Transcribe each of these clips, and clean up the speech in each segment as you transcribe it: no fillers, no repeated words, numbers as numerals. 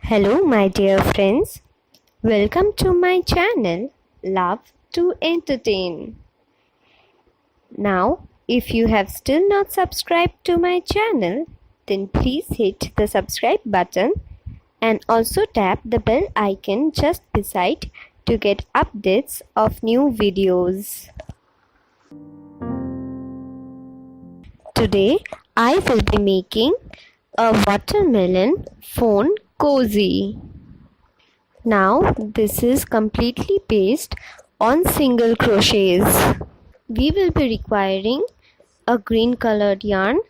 Hello my dear friends, welcome to my channel Love to Entertain. Now if you have still not subscribed to my channel, then please hit the subscribe button and also tap the bell icon just beside to get updates of new videos. Today I will be making a watermelon phone cozy. Now this is completely based on single crochets. We will be requiring a green colored yarn,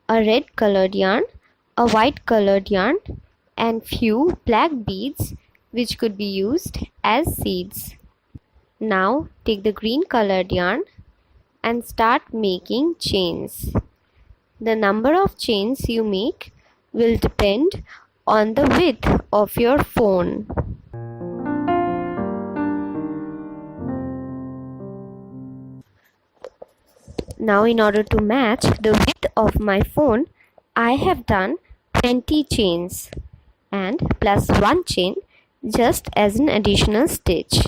a red colored yarn, a white colored yarn and few black beads which could be used as seeds. Now take the green colored yarn and start making chains. The number of chains you make will depend on the width of your phone. Now in order to match the width of my phone, I have done 20 chains and plus 1 chain just as an additional stitch.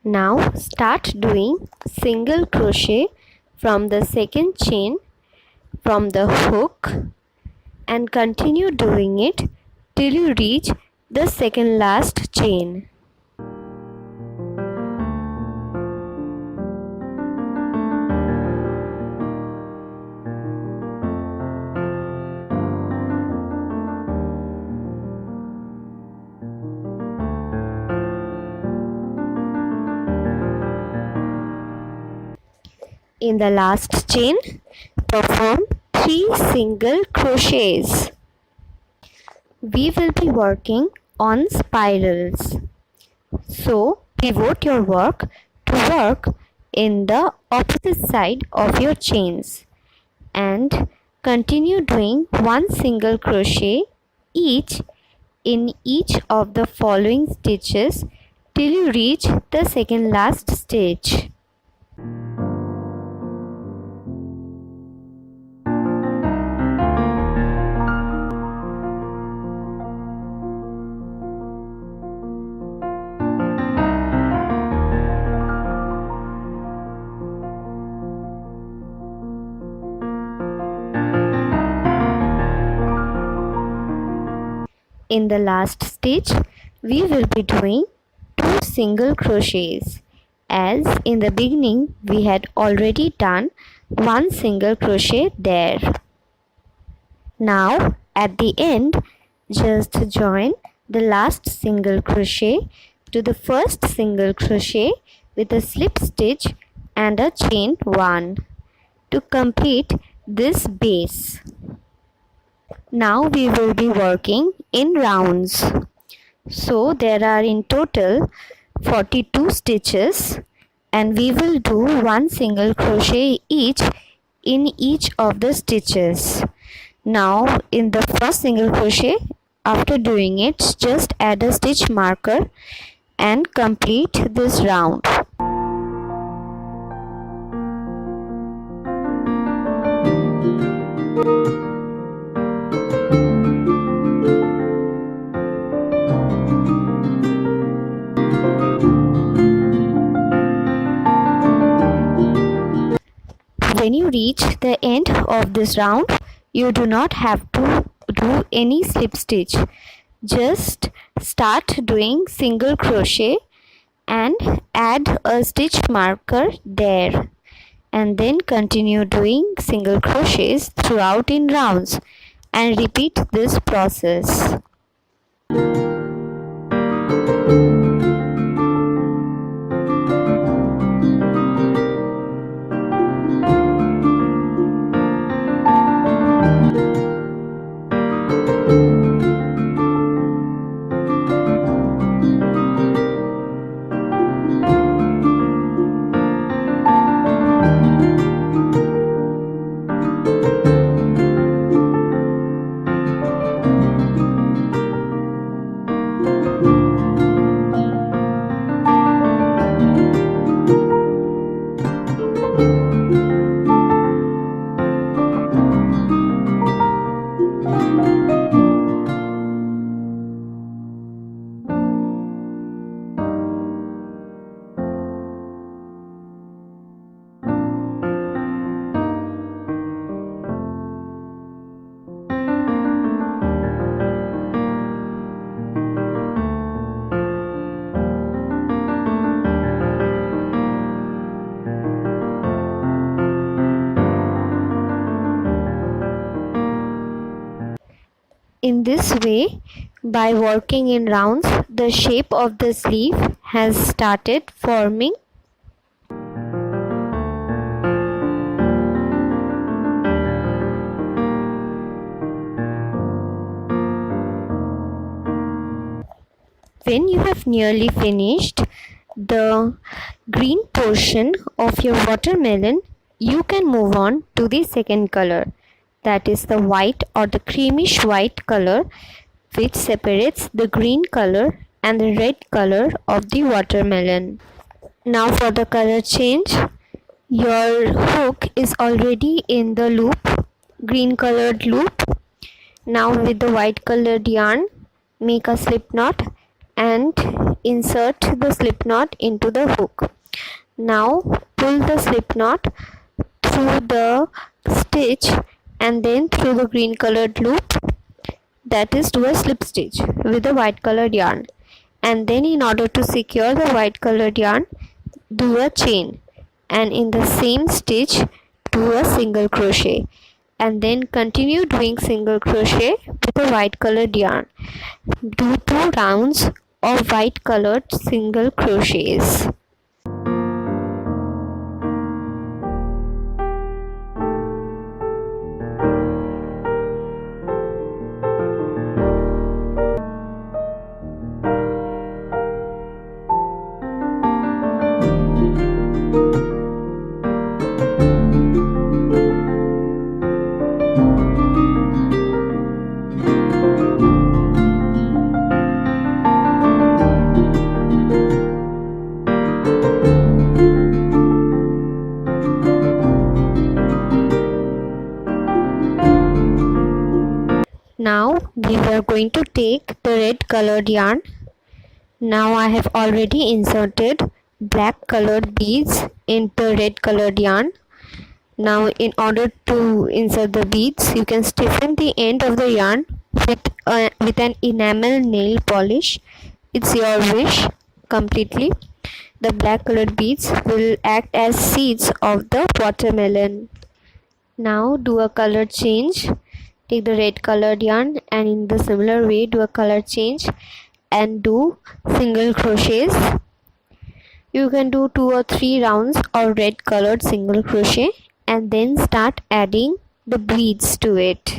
Now start doing single crochet from the second chain from the hook and continue doing it till you reach the second last chain. In the last chain, perform 3 single crochets. We will be working on spirals. So, pivot your work to work in the opposite side of your chains and continue doing 1 single crochet each in each of the following stitches till you reach the second last stitch. In the last stitch, we will be doing 2 single crochets, as in the beginning we had already done 1 single crochet there. Now at the end, just join the last single crochet to the first single crochet with a slip stitch and a chain 1 to complete this base. Now we will be working in rounds. So there are in total 42 stitches and we will do 1 single crochet each in each of the stitches. Now in the first single crochet, after doing it, just add a stitch marker and complete this round. When you reach the end of this round, you do not have to do any slip stitch. Just start doing single crochet and add a stitch marker there, and then continue doing single crochets throughout in rounds and repeat this process. In this way, by working in rounds, the shape of the sleeve has started forming. When you have nearly finished the green portion of your watermelon, you can move on to the second color, that is the white or the creamish white color, which separates the green color and the red color of the watermelon. Now for the color change, your hook is already in the loop, green colored loop. Now with the white colored yarn, make a slip knot and insert the slip knot into the hook. Now pull the slip knot through the stitch and then through the green colored loop, that is do a slip stitch with the white colored yarn, and then in order to secure the white colored yarn, do a chain, and in the same stitch do a single crochet, and then continue doing single crochet with the white colored yarn. Do 2 rounds of white colored single crochets. Now we are going to take the red colored yarn. Now I have already inserted black colored beads in the red colored yarn. Now in order to insert the beads, you can stiffen the end of the yarn with an enamel nail polish. It's your wish completely. The black colored beads will act as seeds of the watermelon. Now do a color change. Take the red colored yarn and in the similar way do a color change and do single crochets. You can do 2 or 3 rounds of red colored single crochet and then start adding the beads to it.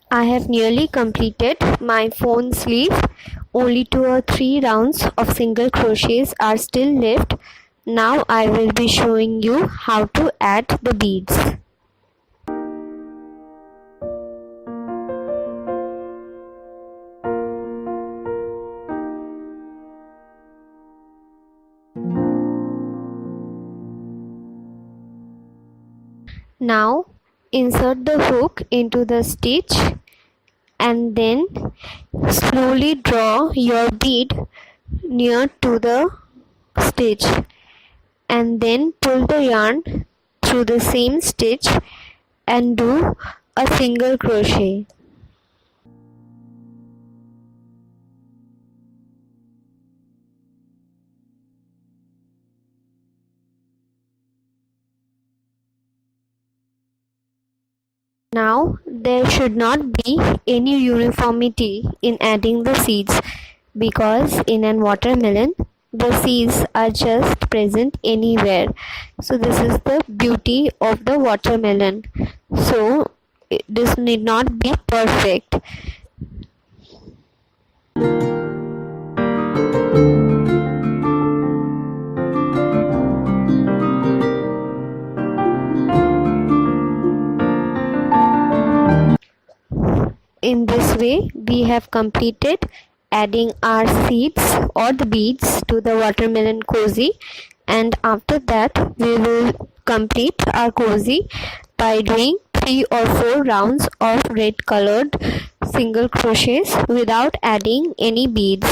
I have nearly completed my phone sleeve. Only 2 or 3 rounds of single crochets are still left. Now I will be showing you how to add the beads. Now insert the hook into the stitch and then slowly draw your bead near to the stitch and then pull the yarn through the same stitch and do a single crochet. Now there should not be any uniformity in adding the seeds, because in an watermelon the seeds are just present anywhere. So this is the beauty of the watermelon. So this need not be perfect. In this way we have completed adding our seeds or the beads to the watermelon cozy, and after that we will complete our cozy by doing 3 or 4 rounds of red colored single crochets without adding any beads.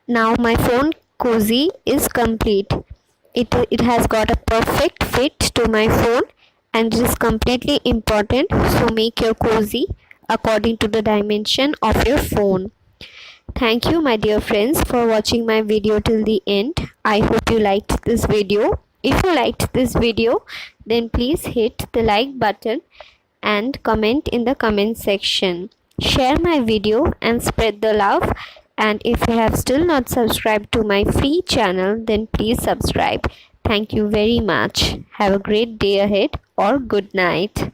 Now my phone cozy is complete. It has got a perfect fit to my phone and it is completely important, so make your cozy according to the dimension of your phone. Thank you my dear friends for watching my video till the end. I hope you liked this video. If you liked this video, then please hit the like button and comment in the comment section. Share my video and spread the love. And if you have still not subscribed to my free channel, then please subscribe. Thank you very much. Have a great day ahead or good night.